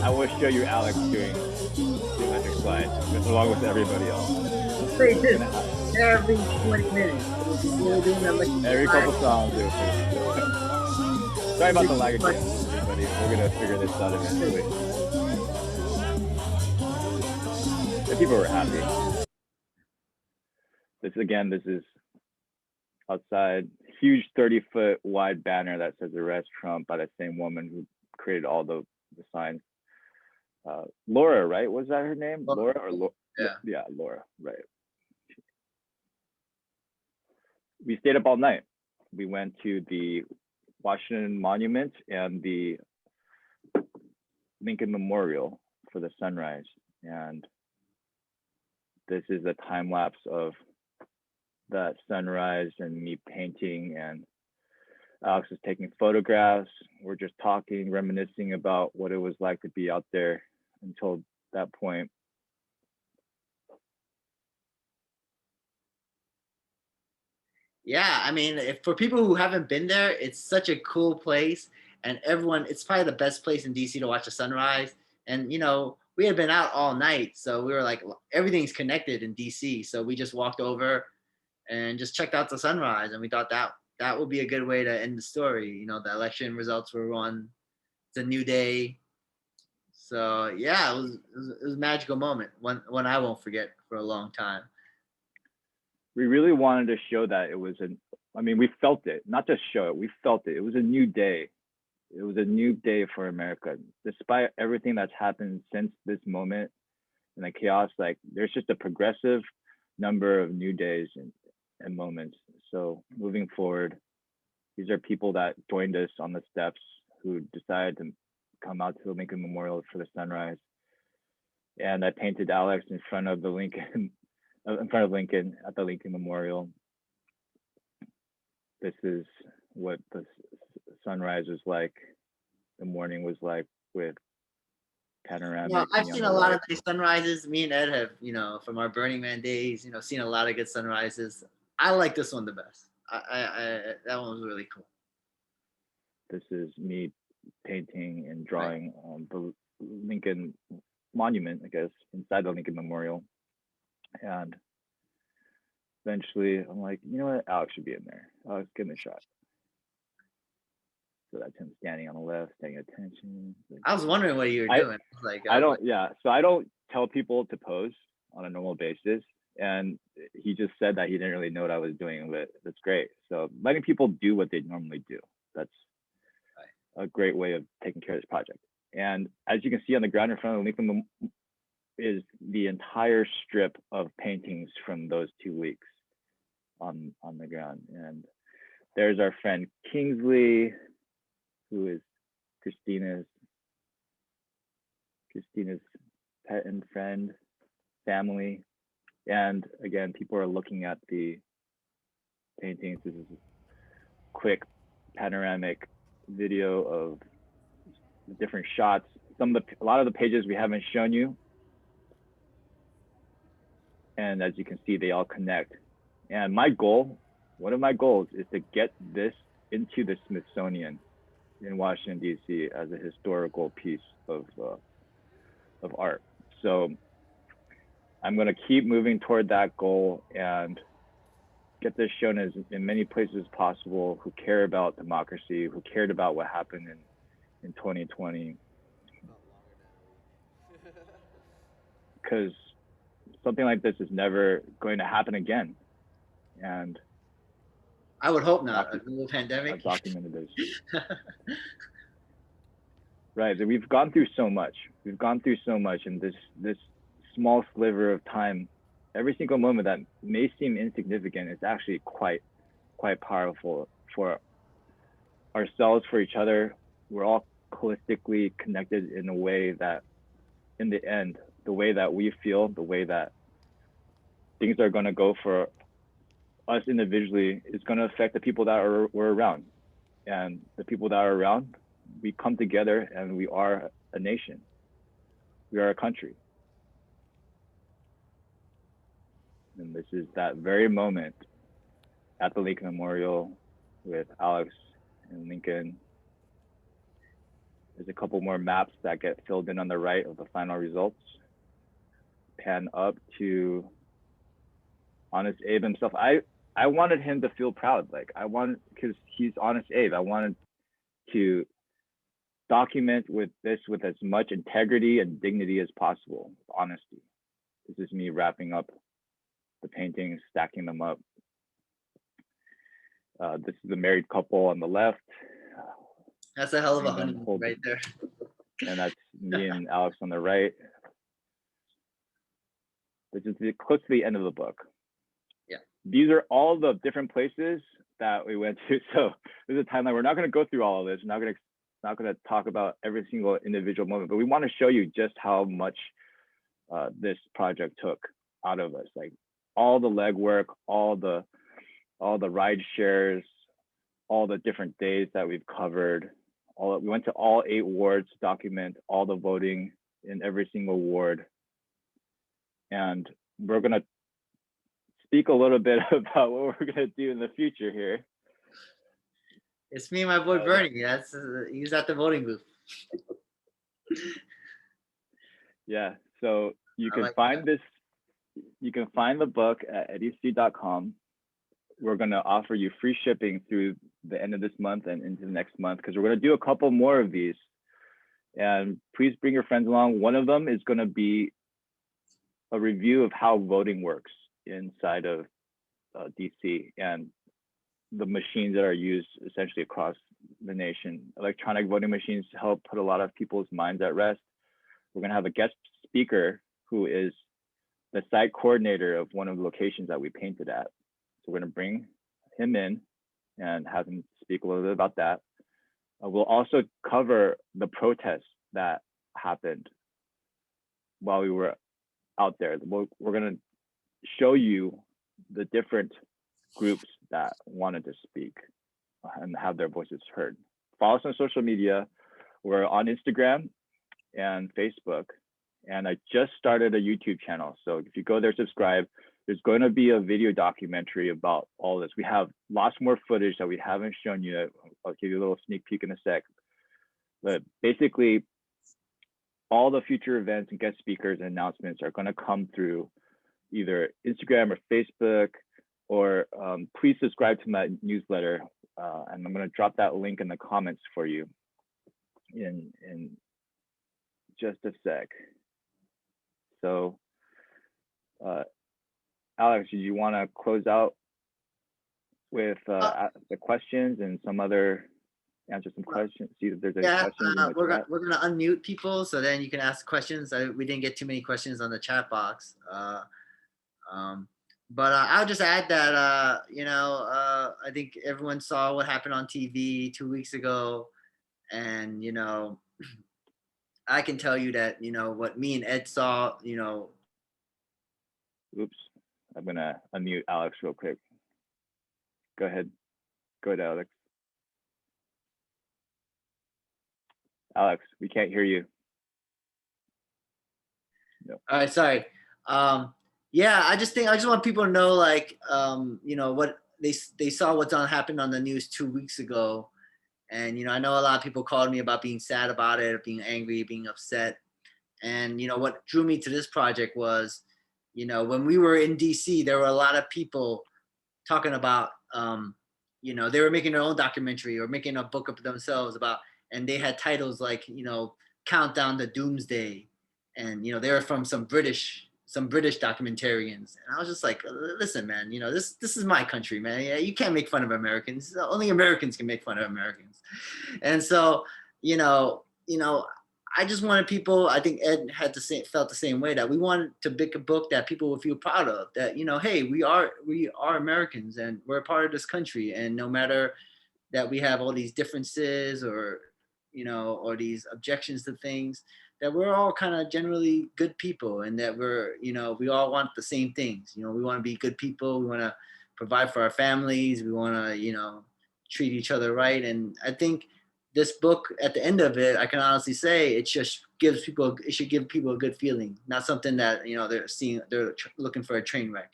I will show you Alex doing the electric slide along with everybody else. Wait, this every 20 minutes. Every couple songs. Sorry about the lag again, everybody. We're gonna figure this out eventually. The people were happy. This is outside, huge 30-foot wide banner that says "Arrest Trump" by the same woman who created all the signs. Laura, right? Was that her name? Laura or Laura? Yeah, Laura, right. We stayed up all night. We went to the Washington Monument and the Lincoln Memorial for the sunrise. And this is a time lapse of that sunrise and me painting, and Alex is taking photographs. We're just talking, reminiscing about what it was like to be out there until that point. Yeah, I mean, for people who haven't been there, it's such a cool place, and it's probably the best place in DC to watch the sunrise. And we had been out all night, so we were like, everything's connected in DC. So we just walked over and just checked out the sunrise, and we thought that would be a good way to end the story. The election results were won. It's a new day. So yeah, it was a magical moment, one I won't forget for a long time. We really wanted to show that it was we felt it, not just show it, we felt it. It was a new day. It was a new day for America. Despite everything that's happened since this moment and the chaos, like there's just a progressive number of new days and moments. So moving forward, these are people that joined us on the steps who decided to come out to the Lincoln Memorial for the sunrise. And I painted Alex in front of Lincoln at the Lincoln Memorial. This is what the sunrise was like, the morning was like, with panoramic. Well, I've neon seen a lot of lights. nice sunrises. Me and Ed have, from our Burning Man days, seen a lot of good sunrises. I like this one the best. That one was really cool. This is me painting and drawing the Lincoln Monument, I guess, inside the Lincoln Memorial. And eventually I'm like, you know what, Alex should be in there. Alex, give him a shot. So that's him standing on the left, paying attention. I was wondering what you were doing. I don't, yeah. So I don't tell people to pose on a normal basis. And he just said that he didn't really know what I was doing, but that's great. So letting people do what they normally do, that's a great way of taking care of this project. And as you can see on the ground in front of the Lincoln is the entire strip of paintings from those 2 weeks on the ground. And there's our friend Kingsley, who is Christina's pet and friend, family. And again, people are looking at the paintings. This is a quick panoramic video of the different shots. A lot of the pages we haven't shown you. And as you can see, they all connect. And my goal, one of my goals, is to get this into the Smithsonian in Washington, D.C. as a historical piece of art. So I'm going to keep moving toward that goal and get this shown as in many places as possible who care about democracy, who cared about what happened in 2020. Because something like this is never going to happen again. And I would hope not. A global pandemic. I've documented this. Right. We've gone through so much. We've gone through so much in this small sliver of time. Every single moment that may seem insignificant is actually quite powerful for ourselves, for each other. We're all holistically connected in a way that, in the end, the way that we feel, the way that things are going to go for us individually is going to affect the people that we're around. And the people that are around, we come together and we are a nation. We are a country. And this is that very moment at the Lincoln Memorial with Alex and Lincoln. There's a couple more maps that get filled in on the right of the final results. Pan up to Honest Abe himself. I wanted him to feel proud. Because he's Honest Abe. I wanted to document this with as much integrity and dignity as possible, honesty. This is me wrapping up the paintings, stacking them up. This is the married couple on the left. That's a hell of a honeymoon right there. And that's me and Alex on the right. This is close to the end of the book. Yeah. These are all the different places that we went to. So there's a timeline. We're not going to go through all of this. We're not going to talk about every single individual moment, but we want to show you just how much this project took out of us. Like all the legwork, all the ride shares, all the different days that we've covered. We went to all 8 wards to document all the voting in every single ward. And we're going to speak a little bit about what we're going to do in the future here. It's me and my boy Bernie. He's at the voting booth. Yeah, so you can find this. You can find the book at eddiesue.com. We're going to offer you free shipping through the end of this month and into the next month, because we're going to do a couple more of these. And please bring your friends along. One of them is going to be a review of how voting works inside of DC and the machines that are used essentially across the nation. Electronic voting machines help put a lot of people's minds at rest. We're going to have a guest speaker who is the site coordinator of one of the locations that we painted at. So we're going to bring him in and have him speak a little bit about that. We'll also cover the protests that happened while we were out there. We're going to show you the different groups that wanted to speak and have their voices heard. follow us on social media. We're on Instagram and Facebook. And I just started a YouTube channel. So if you go there, subscribe, there's going to be a video documentary about all this. We have lots more footage that we haven't shown you yet. I'll give you a little sneak peek in a sec. But basically, all the future events and guest speakers and announcements are going to come through either Instagram or Facebook, or please subscribe to my newsletter. And I'm going to drop that link in the comments for you in just a sec. So, Alex, do you want to close out with the questions and answer some questions? See if there's any questions. We're gonna unmute people so then you can ask questions. We didn't get too many questions on the chat box. But I'll just add that I think everyone saw what happened on TV 2 weeks ago, and I can tell you that what me and Ed saw. Oops, I'm gonna unmute Alex real quick. Go ahead, Alex. Alex, we can't hear you. No. All right, sorry. Yeah, I just want people to know, like, what they saw what's happened on the news 2 weeks ago. And, I know a lot of people called me about being sad about it, being angry, being upset. And, what drew me to this project was, when we were in DC, there were a lot of people talking about, they were making their own documentary or making a book of themselves about, and they had titles like, Countdown to Doomsday. And, they were from some British documentarians. And I was just like, listen, man, this is my country, man. Yeah, you can't make fun of Americans. Only Americans can make fun of Americans. And so, I just wanted people, I think Ed felt the same way, that we wanted to make a book that people would feel proud of, that, hey, we are Americans and we're a part of this country. And no matter that we have all these differences or these objections to things, that we're all kind of generally good people, and that we all want the same things. We want to be good people. We want to provide for our families. We want to, treat each other right. And I think this book, at the end of it, I can honestly say it should give people a good feeling, not something that, they're looking for a train wreck,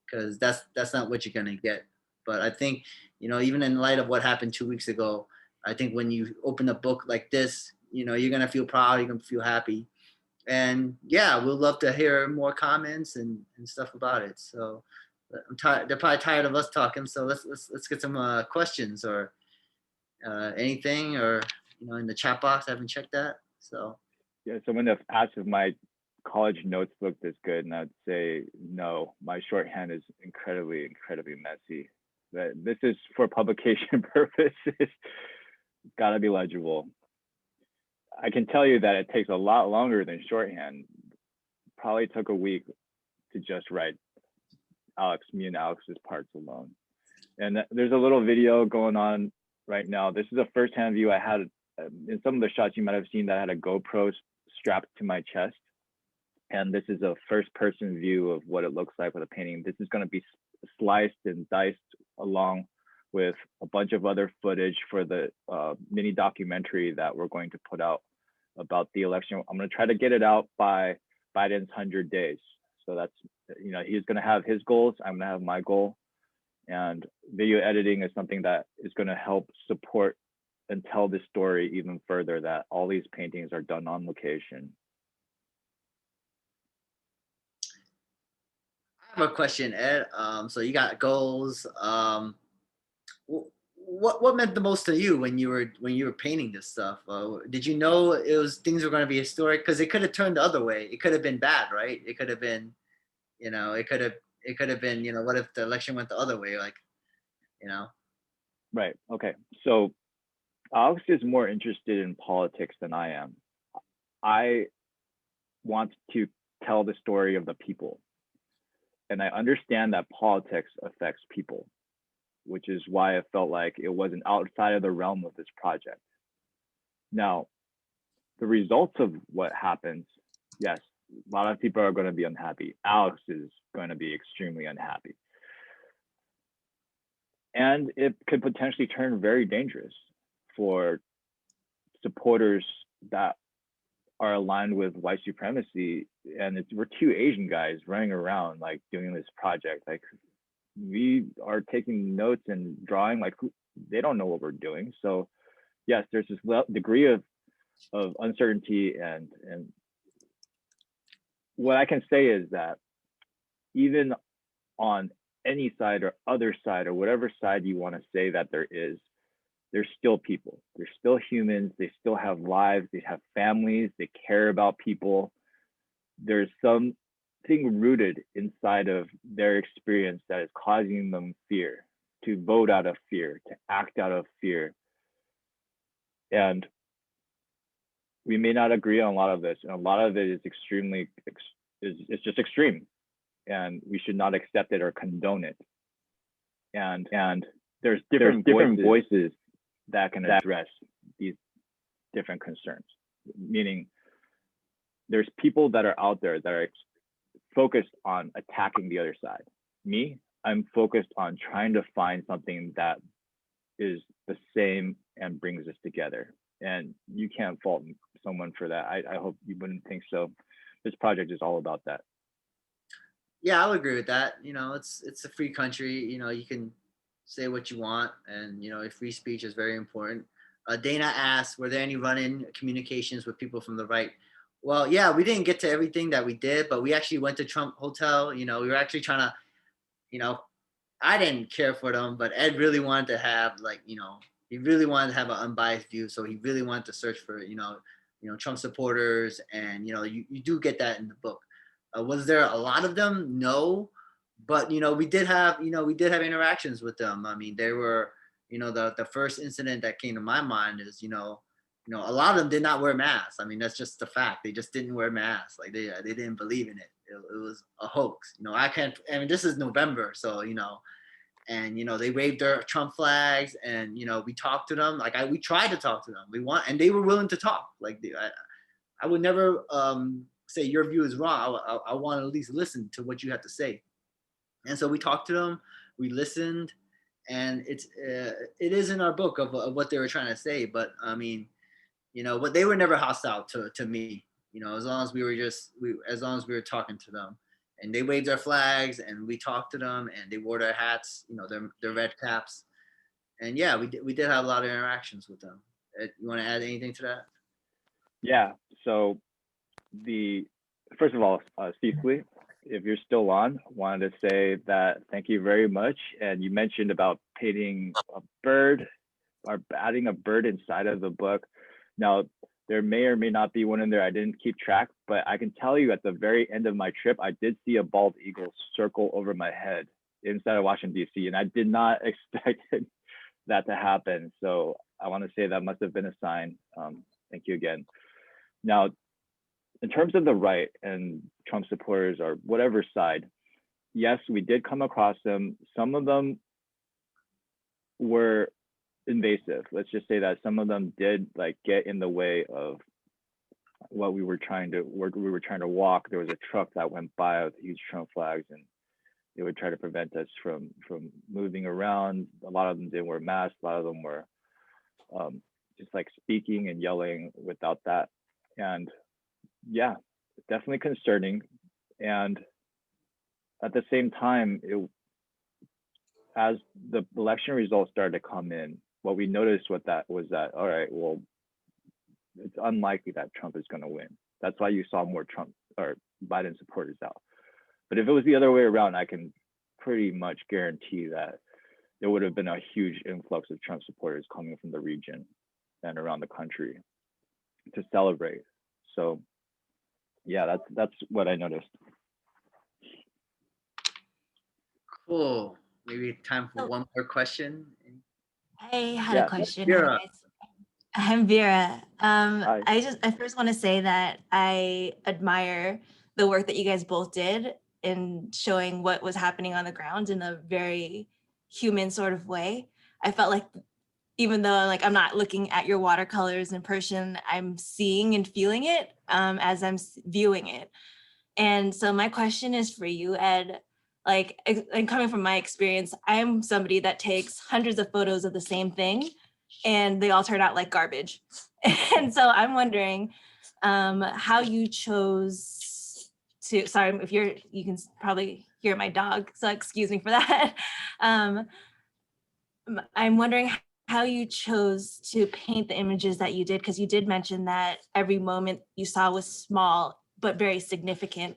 because that's not what you're going to get. But I think, even in light of what happened 2 weeks ago, I think when you open a book like this, you're going to feel proud, you're going to feel happy. And yeah, we'll love to hear more comments and stuff about it. So I'm tired. They're probably tired of us talking. So let's get some questions or anything, or, in the chat box. I haven't checked that. So. Yeah, someone have asked if my college notes look this good, and I'd say no. My shorthand is incredibly messy. But this is for publication purposes. Gotta be legible. I can tell you that it takes a lot longer than shorthand. Probably took a week to just write me and Alex's parts alone. And there's a little video going on right now. This is a first-hand view I had. In some of the shots you might have seen that I had a GoPro strapped to my chest. And this is a first-person view of what it looks like with a painting. This is going to be sliced and diced along with a bunch of other footage for the mini documentary that we're going to put out about the election. I'm going to try to get it out by Biden's 100 days. So that's, he's going to have his goals. I'm going to have my goal. And video editing is something that is going to help support and tell this story even further, that all these paintings are done on location. I have a question, Ed. So you got goals. What meant the most to you when you were painting this stuff? Did you know things were going to be historic? Because it could have turned the other way. It could have been bad, right? It could have been, it could have been, what if the election went the other way? Like, Right. Okay. So Alex is more interested in politics than I am. I want to tell the story of the people. And I understand that politics affects people, which is why I felt like it wasn't outside of the realm of this project. Now, the results of what happens, yes, a lot of people are going to be unhappy. Alex is going to be extremely unhappy. And it could potentially turn very dangerous for supporters that are aligned with white supremacy, and we're two Asian guys running around like doing this project. Like we are taking notes and drawing, like they don't know what we're doing. So yes, there's this degree of uncertainty, and what I can say is that even on any side or other side or whatever side you want to say that there's still people, they're still humans, they still have lives, they have families, they care about people. There's something rooted inside of their experience that is causing them fear, to vote out of fear, to act out of fear. And we may not agree on a lot of this, and a lot of it is it's just extreme, and we should not accept it or condone it. And there's different voices that can address these different concerns, meaning there's people that are out there that are focused on attacking the other side. Me, I'm focused on trying to find something that is the same and brings us together. And you can't fault someone for that. I hope you wouldn't think so. This project is all about that. Yeah, I'll agree with that. You know, it's a free country. You know, you can say what you want, and you know, free speech is very important. Dana asked, were there any run-in communications with people from the right? Well, yeah, we didn't get to everything that we did, but we actually went to Trump Hotel. You know, we were actually trying to, you know, I didn't care for them, but Ed really wanted to have, like, you know, he really wanted to have an unbiased view. So he really wanted to search for, Trump supporters, and you know, you do get that in the book. Was there a lot of them? No, but you know, we did have interactions with them. I mean, they were, you know, the first incident that came to my mind is, a lot of them did not wear masks. I mean, that's just the fact. They just didn't wear masks. Like they didn't believe in it. It was a hoax. You know, I mean, this is November, so you know, and you know, they waved their Trump flags, and you know, we talked to them. Like we tried to talk to them. And they were willing to talk. Like I would never say your view is wrong. I want to at least listen to what you have to say. And so we talked to them. We listened, and it is in our book of what they were trying to say. But I mean, you know, but they were never hostile to me. You know, as long as we were talking to them, and they waved their flags, and we talked to them, and they wore their hats, you know, their red caps, and yeah, we did have a lot of interactions with them. You want to add anything to that? Yeah. So first of all, Steve Lee, if you're still on, wanted to say that thank you very much. And you mentioned about painting a bird or adding a bird inside of the book. Now, there may or may not be one in there. I didn't keep track, but I can tell you at the very end of my trip, I did see a bald eagle circle over my head inside of Washington, D.C., and I did not expect that to happen. So I want to say that must have been a sign. Thank you again. Now, in terms of the right and Trump supporters or whatever side, yes, we did come across them. Some of them were invasive. Let's just say that some of them did like get in the way of what we were trying to walk. There was a truck that went by with huge Trump flags, and they would try to prevent us from moving around. A lot of them didn't wear masks. A lot of them were just like speaking and yelling without that. And yeah, definitely concerning. And at the same time, as the election results started to come in, what we noticed was that, all right, well, it's unlikely that Trump is going to win. That's why you saw more Trump or Biden supporters out. But if it was the other way around, I can pretty much guarantee that there would have been a huge influx of Trump supporters coming from the region and around the country to celebrate. So yeah, that's what I noticed. Cool. Maybe time for one more question. I had a question. Vera. I'm Vera. I first want to say that I admire the work that you guys both did in showing what was happening on the ground in a very human sort of way. I felt like even though like I'm not looking at your watercolors in person, I'm seeing and feeling it as I'm viewing it. And so my question is for you, Ed. And coming from my experience, I'm somebody that takes hundreds of photos of the same thing and they all turned out like garbage. And so I'm wondering how you chose to, sorry, if you can probably hear my dog, so excuse me for that. I'm wondering how you chose to paint the images that you did, because you did mention that every moment you saw was small, but very significant.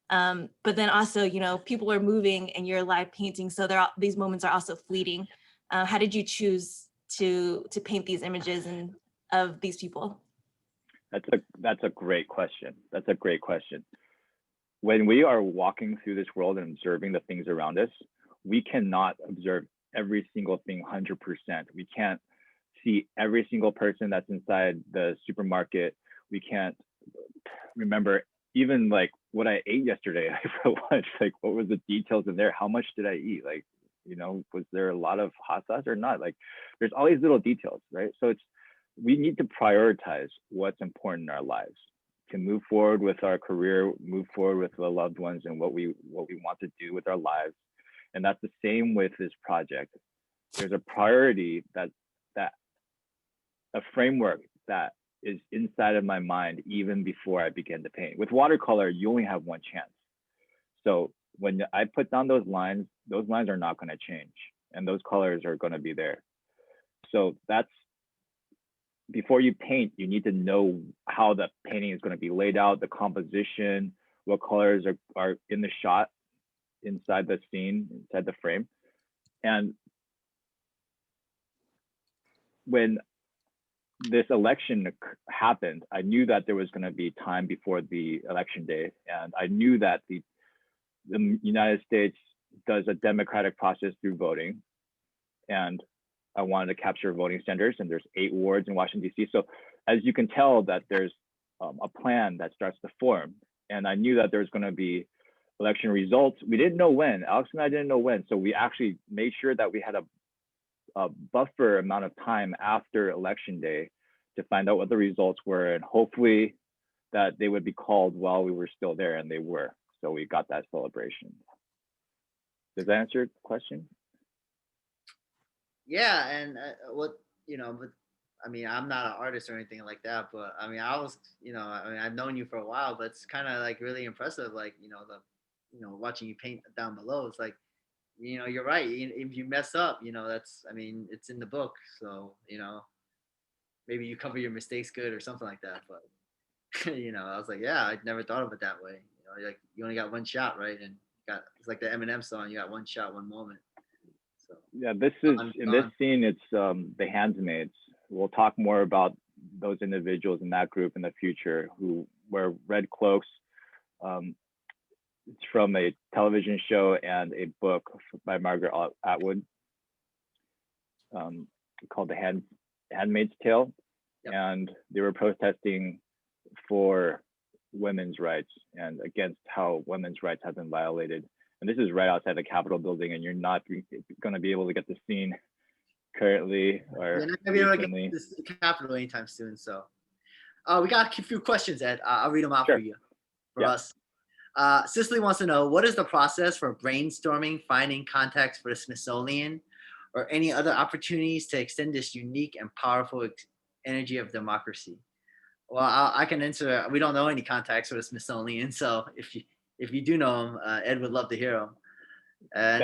But then also, people are moving and you're live painting, so these moments are also fleeting. How did you choose to paint these images and of these people? That's a great question. That's a great question. When we are walking through this world and observing the things around us, we cannot observe every single thing 100%. We can't see every single person that's inside the supermarket. We can't remember even like what I ate yesterday for lunch. Like, what was the details in there? How much did I eat? Like, was there a lot of hot sauce or not? Like, there's all these little details, right? So we need to prioritize what's important in our lives to move forward with our career, move forward with the loved ones and what we want to do with our lives. And that's the same with this project. There's a priority that a framework that is inside of my mind even before I begin to paint. With watercolor, you only have one chance. So when I put down those lines are not going to change, and those colors are going to be there. So that's, before you paint, you need to know how the painting is going to be laid out, the composition, what colors are in the shot, inside the scene, inside the frame. And when this election happened, I knew that there was going to be time before the election day, and I knew that the United States does a democratic process through voting, and I wanted to capture voting centers, and there's 8 wards in Washington, D.C. So as you can tell, that there's a plan that starts to form, and I knew that there's going to be election results. We didn't know when. Alex and I didn't know when, so we actually made sure that we had a buffer amount of time after election day to find out what the results were, and hopefully that they would be called while we were still there, and they were. So we got that celebration. Does that answer your question? Yeah, and but I mean, I'm not an artist or anything like that, but I mean, I've known you for a while, but it's kind of like really impressive, like, watching you paint down below. It's like, you're right. If you mess up, I mean, it's in the book. So, maybe you cover your mistakes good or something like that. But, I was like, yeah, I'd never thought of it that way. Like, you only got one shot, right? And it's like the Eminem song, you got one shot, one moment. So yeah, this scene, it's the Handmaids. We'll talk more about those individuals in that group in the future who wear red cloaks. It's from a television show and a book by Margaret Atwood called The Handmaid's Tale. Yep. And they were protesting for women's rights and against how women's rights have been violated. And this is right outside the Capitol building, and you're not going to be able to get the scene currently or you're not going to be able to get this Capitol anytime soon. So we got a few questions, Ed. I'll read them out for you, for us. Cicely wants to know, what is the process for brainstorming, finding contacts for the Smithsonian or any other opportunities to extend this unique and powerful energy of democracy? Well, I can answer. We don't know any contacts for the Smithsonian, so if you do know them, Ed would love to hear them. And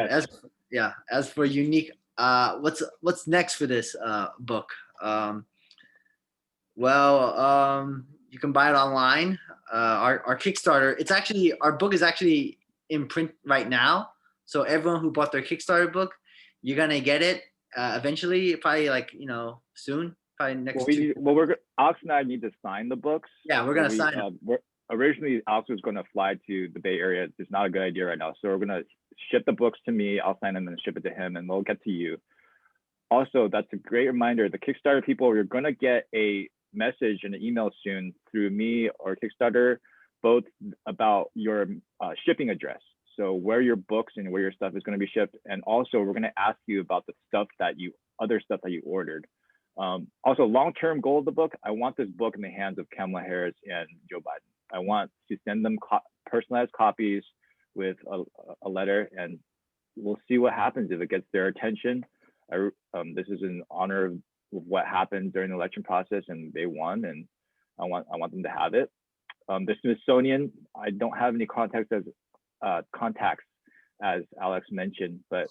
as for unique, what's next for this book? You can buy it online. Our Kickstarter, our book is actually in print right now. So everyone who bought their Kickstarter book, you're gonna get it eventually, probably soon, probably next. Alex and I need to sign the books. Yeah, we're gonna sign it. Originally, Alex was going to fly to the Bay Area. It's not a good idea right now. So we're going to ship the books to me. I'll sign them and ship it to him, and they'll get to you. Also, that's a great reminder. The Kickstarter people, you're going to get a message and an email soon through me or Kickstarter, both about your shipping address. So where your books and where your stuff is going to be shipped. And also, we're going to ask you about the other stuff that you ordered. Also, long-term goal of the book, I want this book in the hands of Kamala Harris and Joe Biden. I want to send them personalized copies with a letter, and we'll see what happens if it gets their attention. This is in honor of what happened during the election process, and they won, and I want them to have it. The Smithsonian, I don't have any contacts as Alex mentioned, but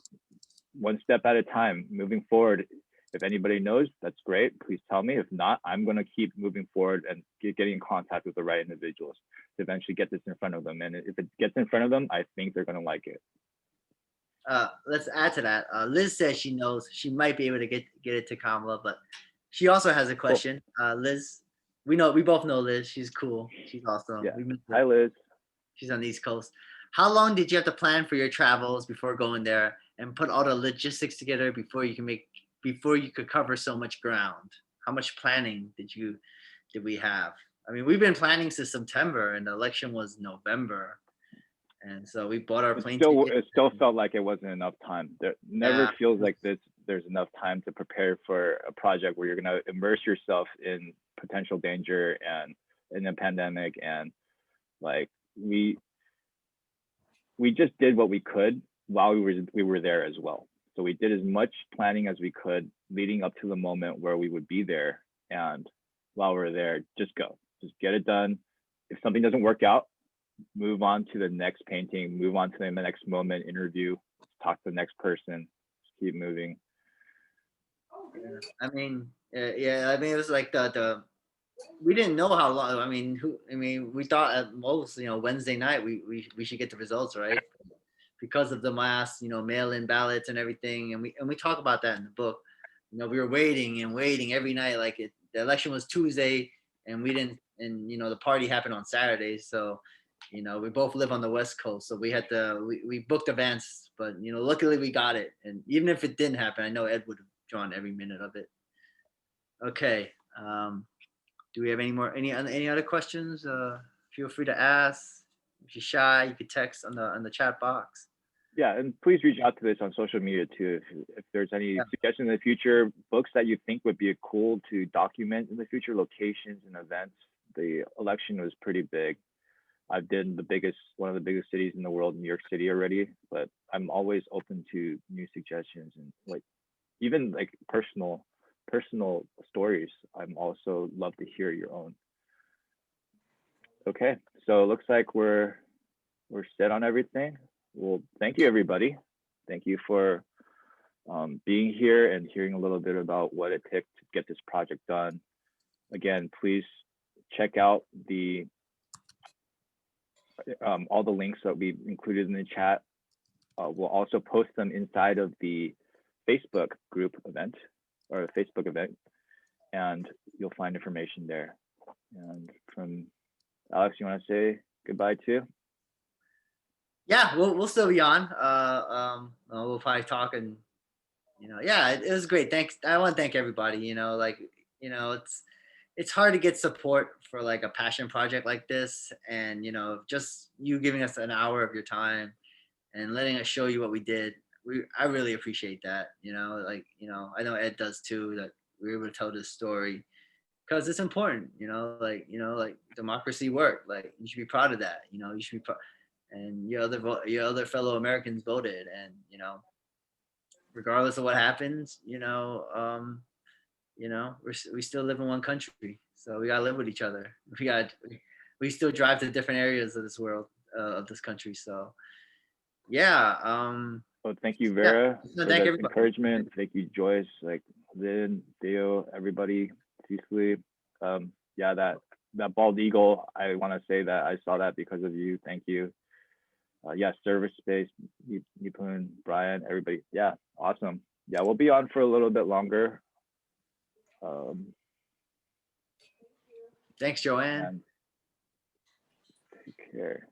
one step at a time, moving forward. If anybody knows, that's great. Please tell me. If not, I'm going to keep moving forward and getting in contact with the right individuals to eventually get this in front of them. And if it gets in front of them, I think they're going to like it. Let's add to that. Liz says she knows she might be able to get it to Kamala, but she also has a question. Cool. Liz, we both know Liz. She's cool. She's awesome. Yeah. Hi, Liz. She's on the East Coast. How long did you have to plan for your travels before going there and put all the logistics together before you could cover so much ground? How much planning did we have? I mean, we've been planning since September, and the election was November, and so we bought our plane ticket. It still felt like it wasn't enough time. There never feels like there's enough time to prepare for a project where you're going to immerse yourself in potential danger and in a pandemic, and like we just did what we could while we were there as well. So we did as much planning as we could leading up to the moment where we would be there. And while we're there, just get it done. If something doesn't work out, move on to the next painting, move on to the next moment, interview, talk to the next person, just keep moving. I mean, it was like we didn't know how long. I mean, we thought at most, Wednesday night we should get the results, right? Because of the mass, mail-in ballots and everything, and we talk about that in the book. We were waiting every night. Like the election was Tuesday, and we didn't, and the party happened on Saturday. So, we both live on the West Coast, so we had to we booked advance, but luckily we got it. And even if it didn't happen, I know Ed would have drawn every minute of it. Okay. Do we have any other questions? Feel free to ask. If you're shy, you could text on the chat box. Yeah, and please reach out to this on social media too. If there's any suggestions in the future, books that you think would be cool to document in the future, locations and events. The election was pretty big. I've done one of the biggest cities in the world, New York City already, but I'm always open to new suggestions and like even like personal stories. I'm also love to hear your own. Okay, so it looks like we're set on everything. Well, thank you, everybody. Thank you for being here and hearing a little bit about what it took to get this project done. Again, please check out all the links that we included in the chat. We'll also post them inside of the Facebook group event or a Facebook event, and you'll find information there. And from Alex, you want to say goodbye too? Yeah, we'll still be on. We'll probably talk, and it was great. Thanks. I want to thank everybody. It's hard to get support for like a passion project like this, and just you giving us an hour of your time and letting us show you what we did. I really appreciate that. I know Ed does too. That we were able to tell this story because it's important. Like democracy worked. Like you should be proud of that. You should be proud. And your other fellow Americans voted, and regardless of what happens, we still live in one country, so we gotta live with each other. We still drive to different areas of this world, of this country. So, yeah. Well, thank you, Vera, for thank that everybody. encouragement. Thank you, Joyce, like Lynn, Theo, everybody, Cecily. That bald eagle. I want to say that I saw that because of you. Thank you. Service space, Nipun, Brian, everybody. Yeah, awesome. Yeah, we'll be on for a little bit longer. Thanks, Joanne. Take care.